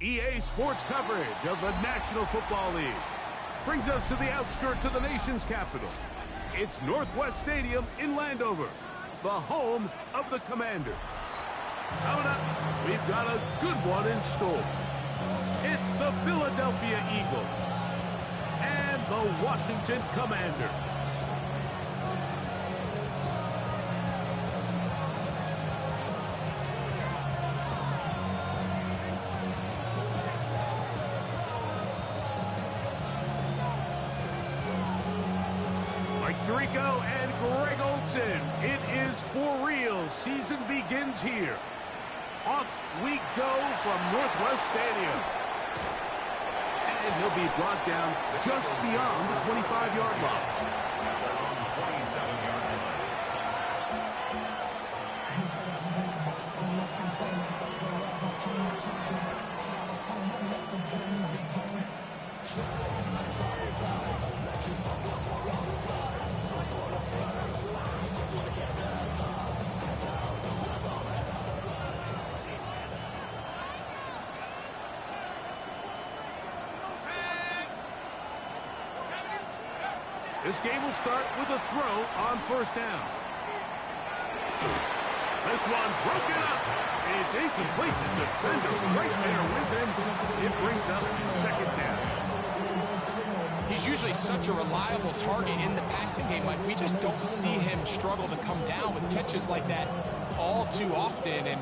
EA Sports coverage of the National Football League brings us to the outskirts of the nation's capital. It's Northwest Stadium in Landover, the home of the Commanders. Coming up, we've got a good one in store. It's the Philadelphia Eagles and the Washington Commanders. Mike Tirico and Greg Olsen. It is for real. Season begins here. Off we go from Northwest Stadium. And he'll be brought down just beyond the 25-yard line. This game will start with a throw on first down. This one broken up. It's incomplete. The defender right there with him. It brings up second down. He's usually such a reliable target in the passing game. Like, we just don't see him struggle to come down with catches like that all too often. And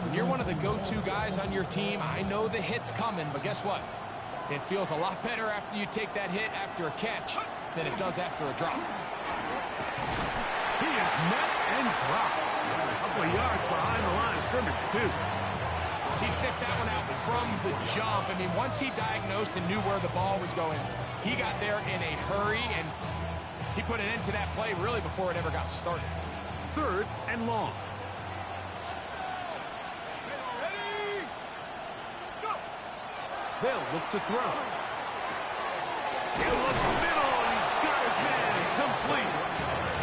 when you're one of the go-to guys on your team, I know the hit's coming, but guess what? It feels a lot better after you take that hit after a catch than it does after a drop. He is met and dropped. A couple of yards behind the line of scrimmage, too. He sniffed that one out from the jump. I mean, once he diagnosed and knew where the ball was going, he got there in a hurry, and he put an end to that play really before it ever got started. Third and long. They'll look to throw. He'll look middle, and he's got his man complete.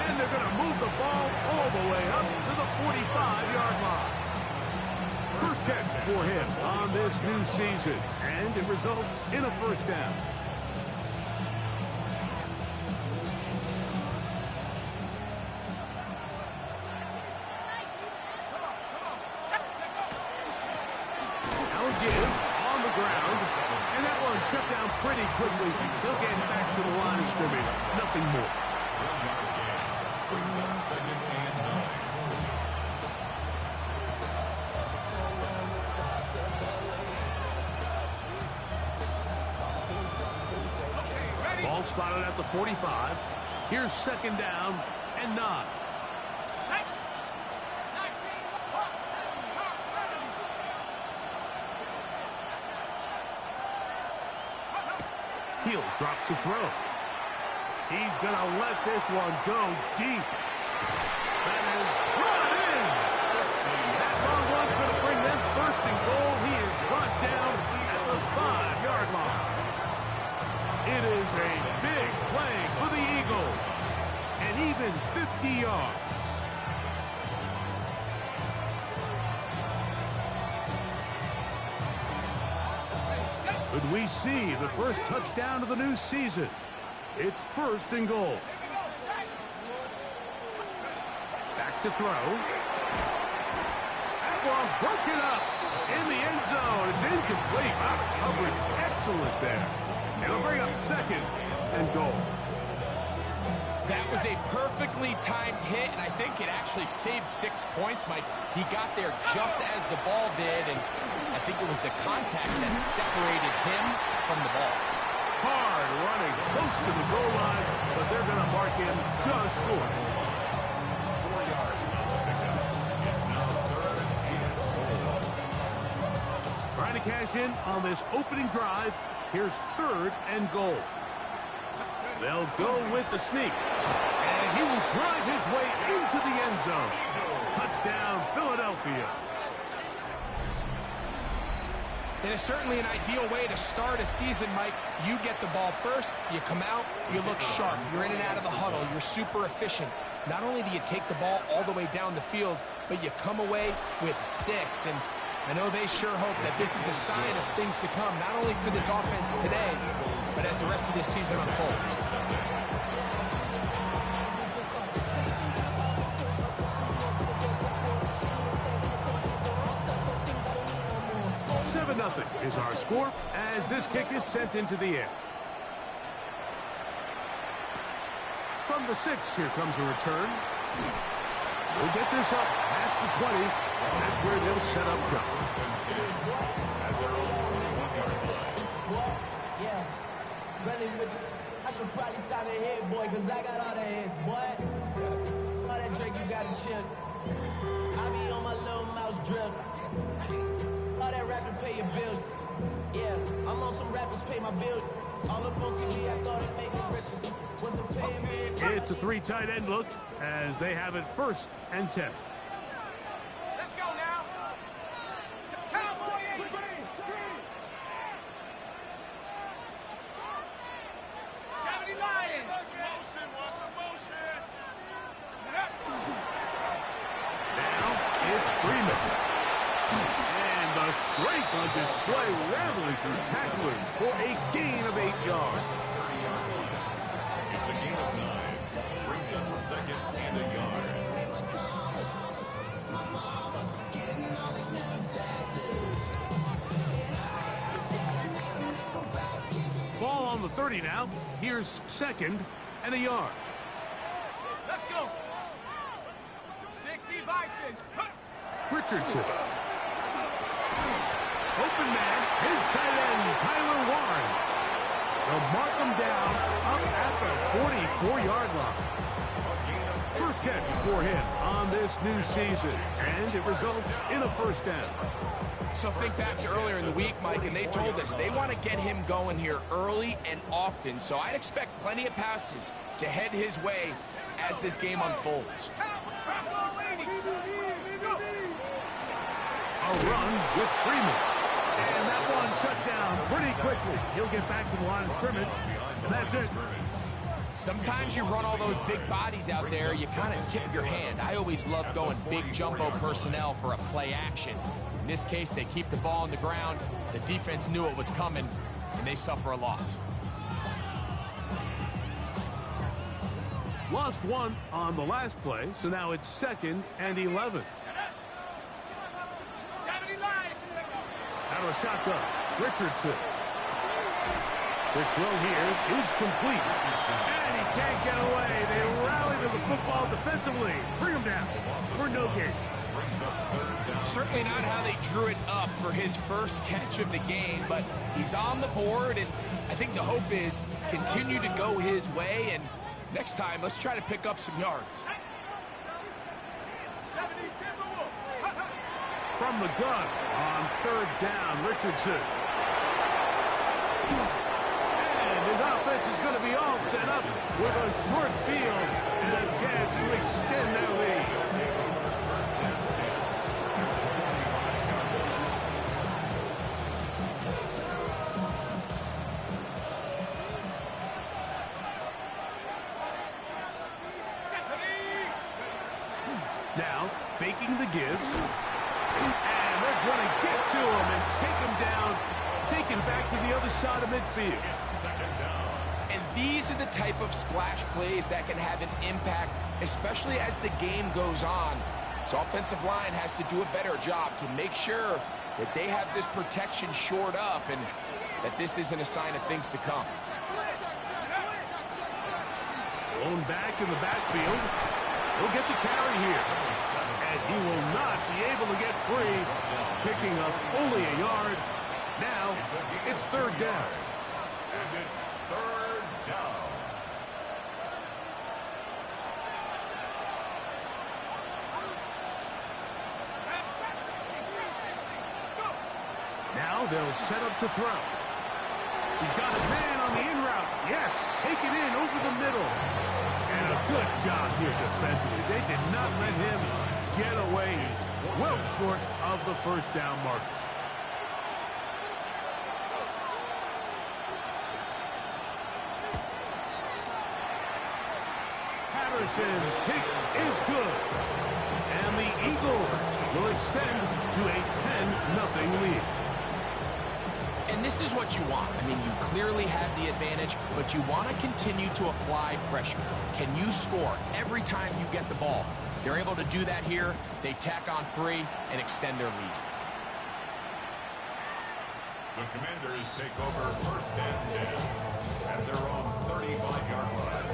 And they're going to move the ball all the way up to the 45-yard line. First catch for him on this new season, and it results in a first down. Now again, on the ground, and that one shut down pretty quickly. He'll get back to the line of scrimmage. Nothing more. Brings up second and 9. Ball spotted at the 45. Here's second down and 9. He'll drop to throw. He's going to let this one go deep. That is brought in. That long one's going to bring them first and goal. He is brought down at the 5-yard line. It is a big play for the Eagles. And even 50 yards. Could we see the first touchdown of the new season? It's first and goal. Back to throw. That ball broken up in the end zone. It's incomplete. Out of coverage. Excellent there. It'll bring up second and goal. That was a perfectly timed hit, and I think it actually saved 6 points, Mike. He got there just as the ball did, and I think it was the contact that separated him from the ball. Hard running close to the goal line, but they're going to mark him just short. 4 yards on the pickup. It's now third and goal. Trying to cash in on this opening drive. Here's third and goal. They'll go with the sneak. And he will drive his way into the end zone. Touchdown, Philadelphia. It is certainly an ideal way to start a season, Mike. You get the ball first, you come out, you look sharp. You're in and out of the huddle. You're super efficient. Not only do you take the ball all the way down the field, but you come away with 6. And I know they sure hope that this is a sign of things to come, not only for this offense today, but as the rest of this season unfolds. 7-0 is our score as this kick is sent into the air. From the 6, here comes a return. We'll get this up past the 20. That's where they'll set up shop. Yeah, running with I should probably sign a hit, boy, because I got all the hits, boy. All that Drake, you got to chill. I be on my little mouse drip. All that rapping pay your bills. Yeah, I'm on some rappers pay my bills. All up on TV, I thought it'd make me richer. Wasn't paying me. It's a 3 tight end look as they have it 1st and 10. Let's go now. Cowboy 8. Now it's Freeman. And the strength on display, rambling through tacklers for a gain of 8 yards. It's a gain of 9. Brings up 2nd and a yard. Ball on the 30 now. Here's 2nd and a yard. Let's go. 60 Bison. Richardson. Open man, his tight end, Tyler Warren. They'll mark him down up at the 44-yard line. First catch for him on this new season, and it results in a 1st down. So think back to earlier in the week, Mike, and they told us they want to get him going here early and often. So I'd expect plenty of passes to head his way as this game unfolds. A run with Freeman. And that one shut down pretty quickly. He'll get back to the line of scrimmage, and that's it. Sometimes you run all those big bodies out there, you kind of tip your hand. I always love going big jumbo personnel for a play action. In this case, they keep the ball on the ground. The defense knew it was coming, and they suffer a loss. Lost 1 on the last play, so now it's 2nd and 11. Out of a shotgun, Richardson. The throw here is complete. And he can't get away. They rally to the football defensively. Bring him down for no gain. Certainly not how they drew it up for his first catch of the game, but he's on the board, and I think the hope is continue to go his way, and next time, let's try to pick up some yards. From the gun on 3rd down, Richardson. And his offense is going to be all set up with a short field and a chance to extend their lead. Now, faking the give. And they're going to get to him and take him down, take him back to the other side of midfield. And these are the type of splash plays that can have an impact, especially as the game goes on. So offensive line has to do a better job to make sure that they have this protection shored up and that this isn't a sign of things to come. Blown back in the backfield. He'll get the carry here. And he will not be able to get free, picking up only a yard. Now, it's 3rd down. And it's 3rd down. Now they'll set up to throw. He's got his man on the in route. Yes, take it in over the middle. And a good job here defensively. They did not let him get away. He's well short of the 1st down mark. Patterson's kick is good. And the Eagles will extend to a 10-0 lead. And this is what you want. I mean, you clearly have the advantage, but you want to continue to apply pressure. Can you score every time you get the ball? They're able to do that here. They tack on 3 and extend their lead. The Commanders take over first and 10 at their own 35-yard line.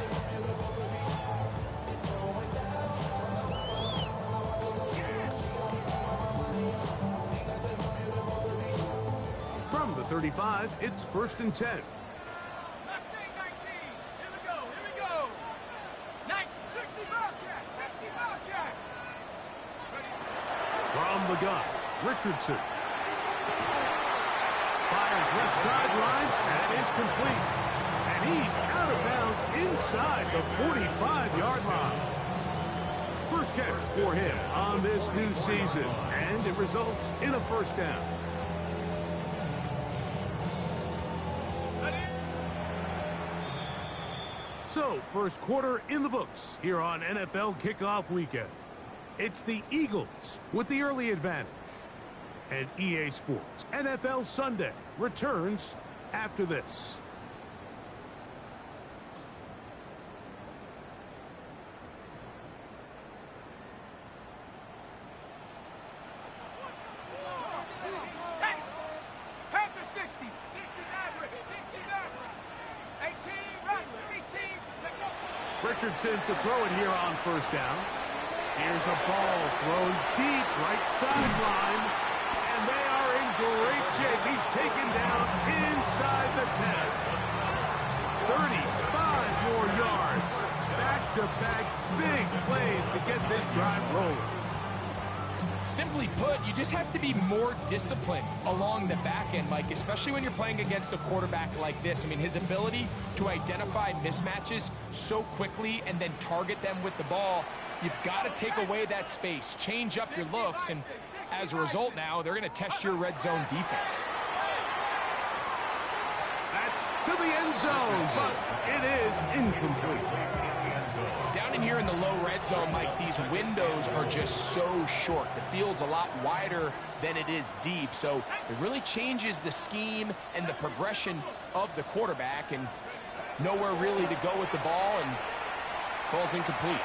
From the 35, it's first and 10. Mustang 19. Here we go. Here we go. 60 Bobcat. 60 Bobcat. From the gun, Richardson. Fires left sideline, and is complete. And he's out of bounds inside the 45-yard line. First catch for him on this new season, and it results in a first down. So, first quarter in the books here on NFL Kickoff Weekend. It's the Eagles with the early advantage. And EA Sports NFL Sunday returns after this. Panther 60. 60 Maverick. 60 Maverick. 18 Rattler. 18. Take up. Richardson to throw it here on first down. Here's a ball thrown deep right sideline. And they are in great shape. He's taken down inside the 10. 35 more yards. Back-to-back big plays to get this drive rolling. Simply put, you just have to be more disciplined along the back end, Mike, especially when you're playing against a quarterback like this. I mean, his ability to identify mismatches so quickly and then target them with the ball, you've got to take away that space, change up your looks, and as a result now, they're going to test your red zone defense. That's to the end zone, but it is incomplete. Down in here in the low red zone, Mike, these windows are just so short. The field's a lot wider than it is deep, so it really changes the scheme and the progression of the quarterback, and nowhere really to go with the ball, and falls incomplete.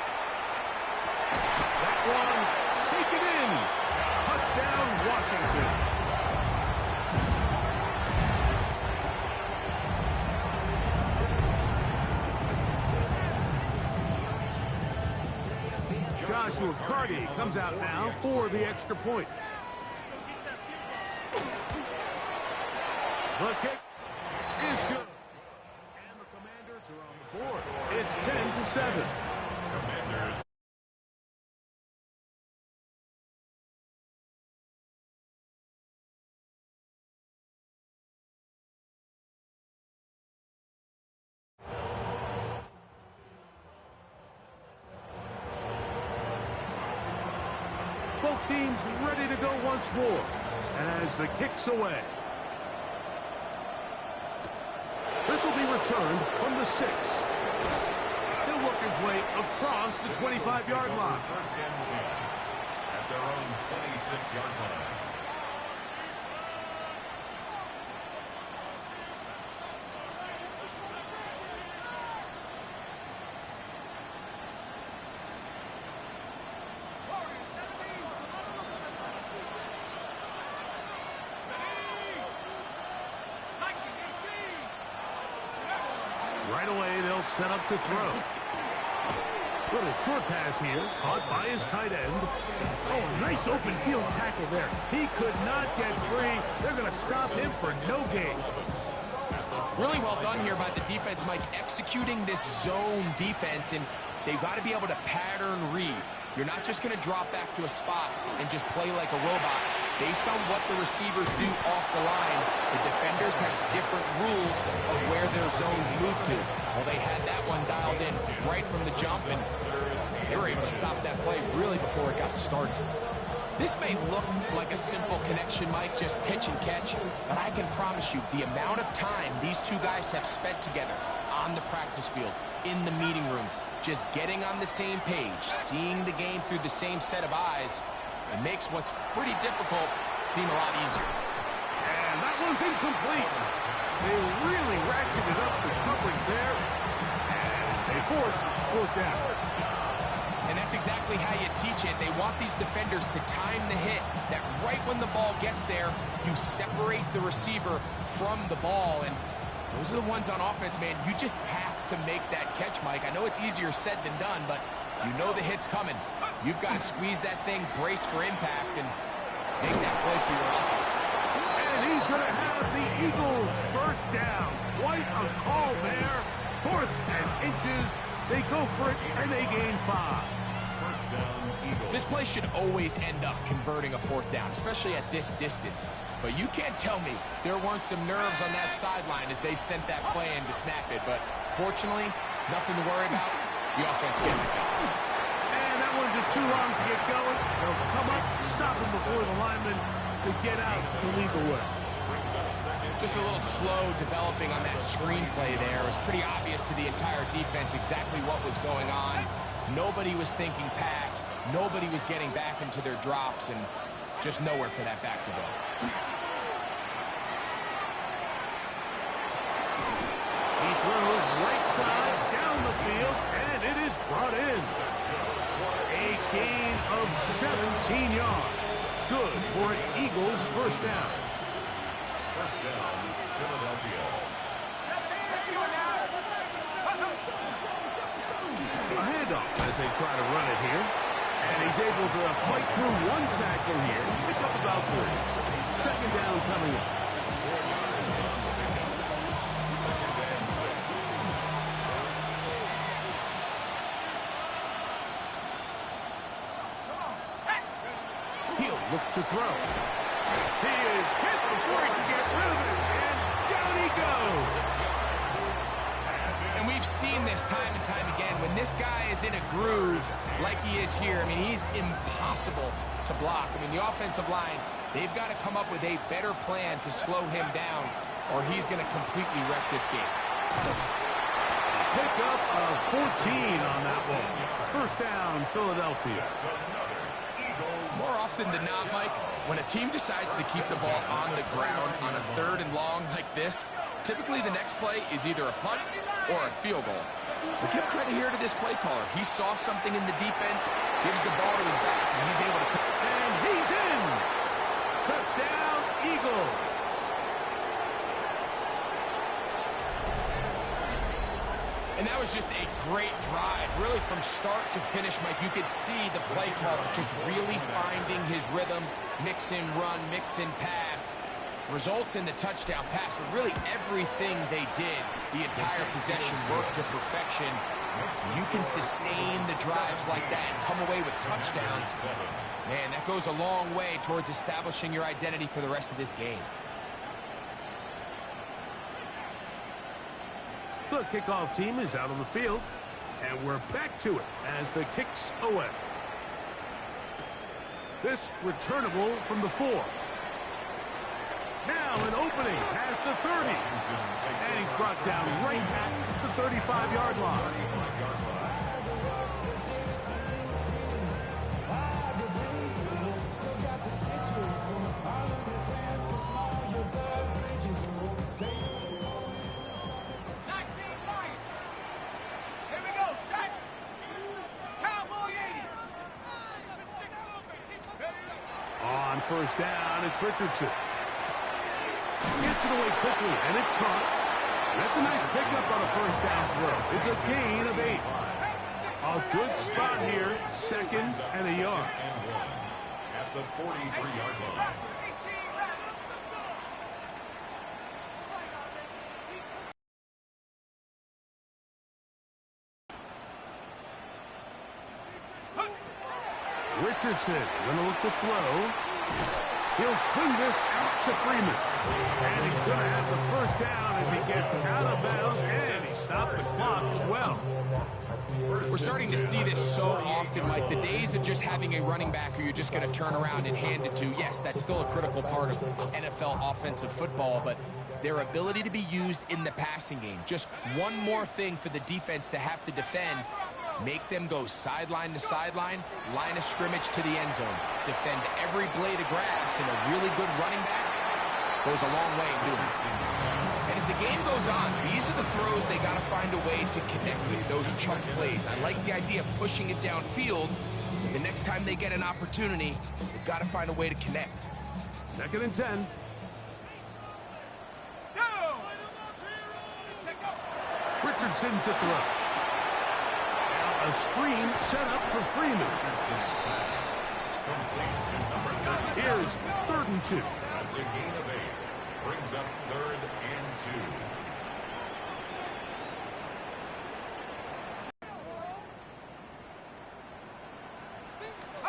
That one, take it in. Touchdown, Washington. Joshua Carty comes out now for the extra point. The kick is good. And the Commanders are on the board. It's 10-7. Commanders. Both teams ready to go once more as the kick's away. This will be returned from the 6. He'll work his way across the 25-yard line. First and 10 at their own 26-yard line. Right away, they'll set up to throw. Little short pass here, caught by his tight end. Oh, nice open field tackle there. He could not get free. They're going to stop him for no gain. Really well done here by the defense, Mike, executing this zone defense, and they've got to be able to pattern read. You're not just going to drop back to a spot and just play like a robot. Based on what the receivers do off the line, the defenders have different rules of where their zones move to. Well, they had that one dialed in right from the jump, and they were able to stop that play really before it got started. This may look like a simple connection, Mike, just pitch and catch, but I can promise you the amount of time these two guys have spent together on the practice field, in the meeting rooms, just getting on the same page, seeing the game through the same set of eyes, it makes what's pretty difficult seem a lot easier. And that one's incomplete. They really ratcheted up the coverage there, and they force fourth down. And that's exactly how you teach it. They want these defenders to time the hit, that right when the ball gets there, you separate the receiver from the ball. And those are the ones on offense, man. You just have to make that catch, Mike. I know it's easier said than done, but you know the hit's coming. You've got to squeeze that thing, brace for impact, and make that play for your offense. And he's going to have the Eagles first down. Quite a call there. 4th and inches. They go for it, and they gain 5. First down, Eagles. This play should always end up converting a 4th down, especially at this distance. But you can't tell me there weren't some nerves on that sideline as they sent that play in to snap it. But fortunately, nothing to worry about. The offense gets it done. And that one's just too long to get going. They'll come up, stop him before the lineman to get out to lead the way. Just a little slow developing on that screenplay there. It was pretty obvious to the entire defense exactly what was going on. Nobody was thinking pass. Nobody was getting back into their drops, and just nowhere for that back to go. He throws right side down the field, and it is brought in. A gain of 17 yards. Good for an Eagles first down. First down, Philadelphia. A handoff as they try to run it here. And he's able to fight through one tackle here. Pick up about 3. Second down coming up. He'll look to throw. He is hit before he can get rid of it. And down he goes. And we've seen this time and time again. When this guy is in a groove like he is here, I mean, he's impossible to block. I mean, the offensive line, they've got to come up with a better plan to slow him down, or he's going to completely wreck this game. Pickup of 14 on that one. First down, Philadelphia. More often than not, Mike, when a team decides to keep the ball on the ground on a 3rd and long like this, typically the next play is either a punt or a field goal. But give credit here to this play caller. He saw something in the defense, gives the ball to his back, and he's able to... And he's in! Touchdown, Eagles! And that was just a great drive. Really, from start to finish, Mike, you could see the play caller just really finding his rhythm, mix in run, mix in pass. Results in the touchdown pass, but really everything they did, the entire possession worked to perfection. You can sustain the drives like that and come away with touchdowns. Man, that goes a long way towards establishing your identity for the rest of this game. The kickoff team is out on the field, and we're back to it as the kick's away. This returnable from the 4. Now an opening past the 30. And he's brought down right at the 35-yard line. On first down, it's Richardson. Gets it away quickly, and it's caught. That's a nice pickup on a first down throw. It's a gain of 8. A good spot here, 2nd and a yard. At the 43-yard line. Richardson going to look to throw. He'll swing this out to Freeman. And he's going to have the first down as he gets out of bounds, and he stopped the clock as well. We're starting to see this so often, like the days of just having a running back who you're just going to turn around and hand it to. Yes, that's still a critical part of NFL offensive football, but their ability to be used in the passing game. Just one more thing for the defense to have to defend. Make them go sideline to sideline, line of scrimmage to the end zone. Defend every blade of grass, and a really good running back goes a long way in doing it. And as the game goes on, these are the throws they got to find a way to connect with, those chunk plays. I like the idea of pushing it downfield. The next time they get an opportunity, they've got to find a way to connect. 2nd and 10. Richardson to throw. Now a screen set up for Freeman. Richardson's pass complete to number 37. Here's 3rd and 2. That's a gain of 8. Brings up 3rd and 2.